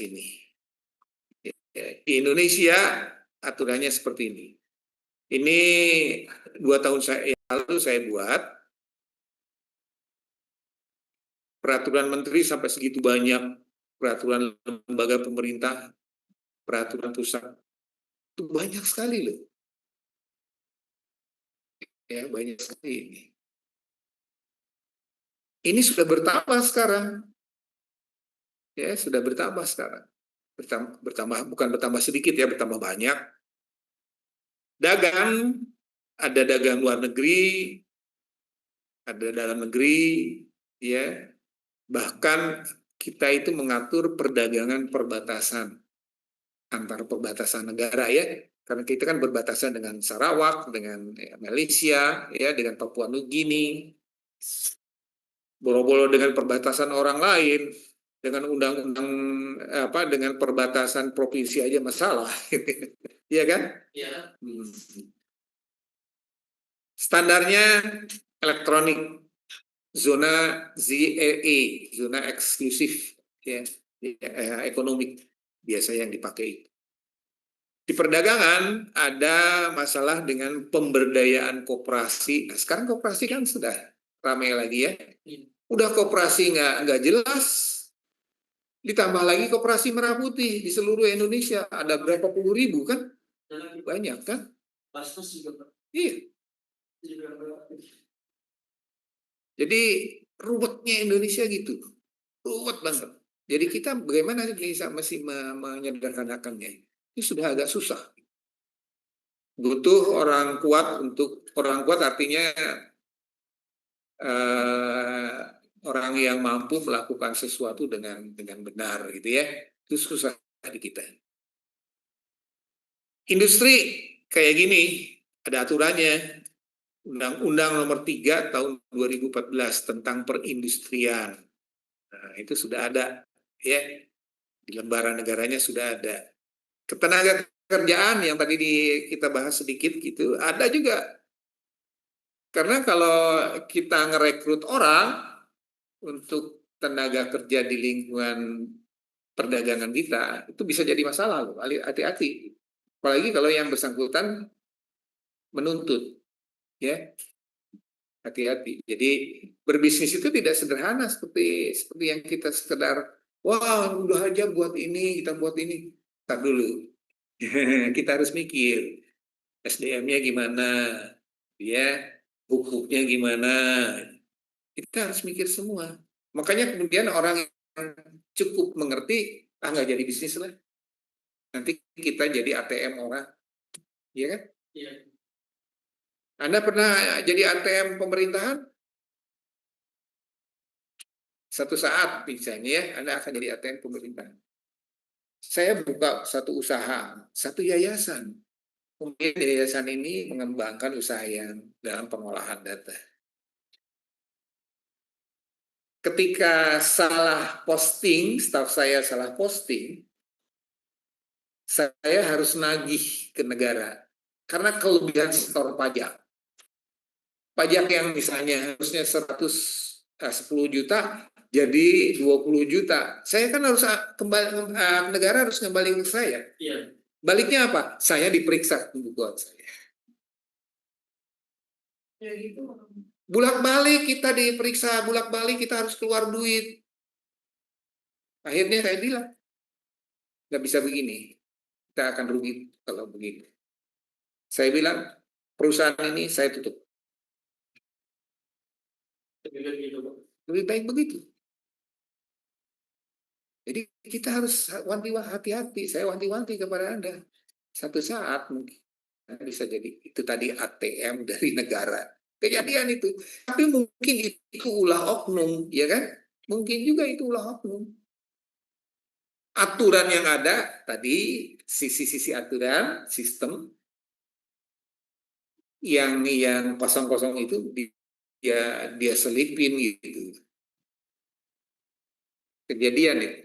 ini. Di Indonesia aturannya seperti ini. Ini 2 tahun yang lalu saya buat peraturan menteri sampai segitu banyak, peraturan lembaga pemerintah, peraturan pusat, itu banyak sekali loh. Ya, banyak sekali ini. Ini sudah bertambah sekarang. Ya, sudah bertambah sekarang. Bertambah, bukan bertambah sedikit ya, bertambah banyak. Dagang, ada dagang luar negeri, ada dalam negeri, ya. Bahkan kita itu mengatur perdagangan perbatasan antar perbatasan negara ya, karena kita kan berbatasan dengan Sarawak, dengan Malaysia, ya, dengan Papua Nugini, boro-boro dengan perbatasan orang lain, dengan undang-undang dengan perbatasan provinsi aja masalah, iya kan? Iya. Standarnya elektronik, zona ZEE, zona eksklusif, ya, ekonomik biasa yang dipakai. Di perdagangan ada masalah dengan pemberdayaan koperasi. Nah, sekarang koperasi kan sudah ramai lagi ya. Udah koperasi nggak jelas, ditambah lagi koperasi merah putih di seluruh Indonesia. Ada berapa puluh ribu kan? Banyak kan? Iya. Jadi ruwetnya Indonesia gitu. Ruwet banget. Jadi kita bagaimana bisa masih menyederhanakannya? Ini sudah agak susah. Butuh orang kuat orang kuat artinya orang yang mampu melakukan sesuatu dengan benar gitu ya. Itu susah di kita. Industri kayak gini ada aturannya. Undang-Undang Nomor 3 Tahun 2014 tentang perindustrian. Nah, itu sudah ada ya. Di lembaran negaranya sudah ada. Ketenaga kerjaan yang tadi kita bahas sedikit gitu, ada juga. Karena kalau kita ngerekrut orang untuk tenaga kerja di lingkungan perdagangan kita, itu bisa jadi masalah loh, hati-hati. Apalagi kalau yang bersangkutan menuntut, ya, hati-hati. Jadi berbisnis itu tidak sederhana seperti yang kita sekedar, wah udah aja buat ini, kita buat ini. Tar dulu, kita harus mikir SDM-nya gimana, ya, hukumnya gimana. Kita harus mikir semua. Makanya kemudian orang yang cukup mengerti, nggak jadi bisnis lah. Nanti kita jadi ATM orang, iya kan? Iya. Anda pernah jadi ATM pemerintahan? Satu saat misalnya ya, Anda akan jadi ATM pemerintahan. Saya buka satu usaha, satu yayasan. Kemudian yayasan ini mengembangkan usaha yang dalam pengolahan data. Ketika salah posting, staf saya salah posting, saya harus nagih ke negara. Karena kelebihan setor pajak. Pajak yang misalnya harusnya 10 juta, jadi 20 juta. Saya kan harus kembali, negara harus kembali ke saya. Iya. Baliknya apa? Saya diperiksa pembukuan saya. Ya gitu. Bulak-balik kita diperiksa, bulak-balik kita harus keluar duit. Akhirnya saya bilang, nggak bisa begini. Kita akan rugi kalau begini. Saya bilang, perusahaan ini saya tutup. Lebih baik begitu. Jadi kita harus hati-hati. Saya wanti-wanti kepada Anda. Satu saat mungkin bisa jadi itu tadi ATM dari negara. Kejadian itu. Tapi mungkin itu ulah oknum, ya kan? Mungkin juga itu ulah oknum. Aturan yang ada tadi, sisi-sisi aturan, sistem yang kosong-kosong itu dia selipin gitu. Kejadian itu.